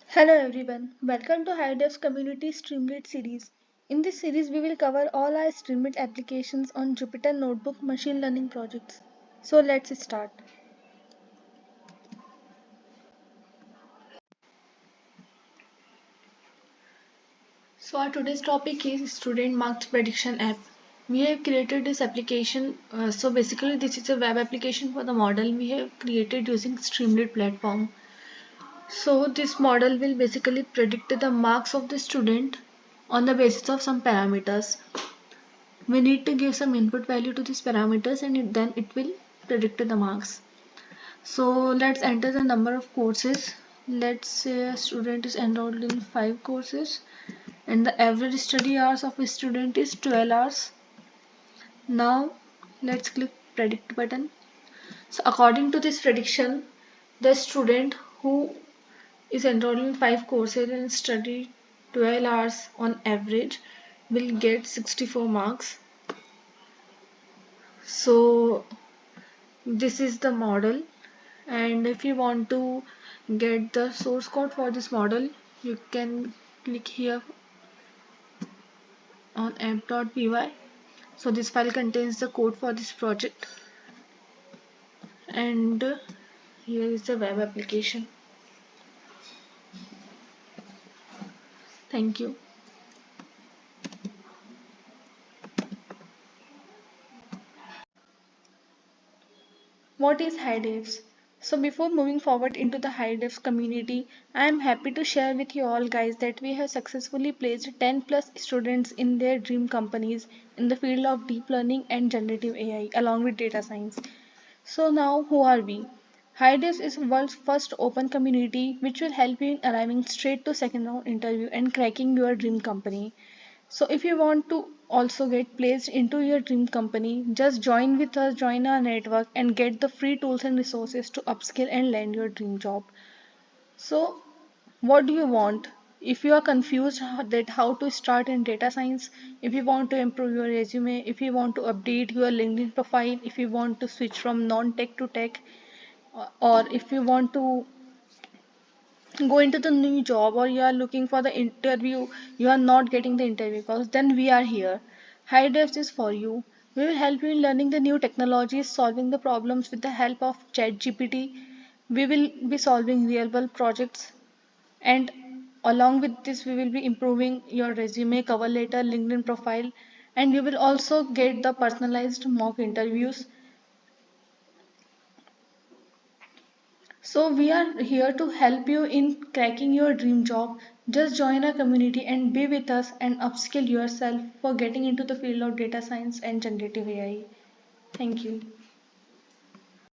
Hello everyone, welcome to HiDevs Community Streamlit series. In this series, we will cover all our Streamlit applications on Jupyter Notebook machine learning projects. So let's start. So our today's topic is Student Marks Prediction app. We have created this application. So basically, this is a web application for the model we have created using Streamlit platform. So this model will basically predict the marks of the student on the basis of some parameters. We need to give some input value to these parameters and then it will predict the marks. So let's enter the number of courses. Let's say a student is enrolled in 5 courses and the average study hours of a student is 12 hours. Now let's click predict button. So according to this prediction, the student who is enrolled in 5 courses and study 12 hours on average will get 64 marks. So this is the model, and if you want to get the source code for this model, you can click here on app.py. So this file contains the code for this project, and here is the web application. Thank you. What is HiDevs? So before moving forward into the HiDevs community, I am happy to share with you all guys that we have successfully placed 10 plus students in their dream companies in the field of deep learning and generative AI along with data science. So now who are we? HiDevs is world's first open community which will help you in arriving straight to second round interview and cracking your dream company. So if you want to also get placed into your dream company, just join with us, join our network and get the free tools and resources to upskill and land your dream job. So what do you want? If you are confused that how to start in data science, if you want to improve your resume, if you want to update your LinkedIn profile, if you want to switch from non-tech to tech, or if you want to go into the new job or you are looking for the interview, you are not getting the interview calls, then we are here. HiDevs is for you. We will help you in learning the new technologies, solving the problems with the help of ChatGPT. We will be solving real world projects, and along with this we will be improving your resume, cover letter, LinkedIn profile, and you will also get the personalized mock interviews. So we are here to help you in cracking your dream job. Just join our community and be with us and upskill yourself for getting into the field of data science and generative AI. Thank you.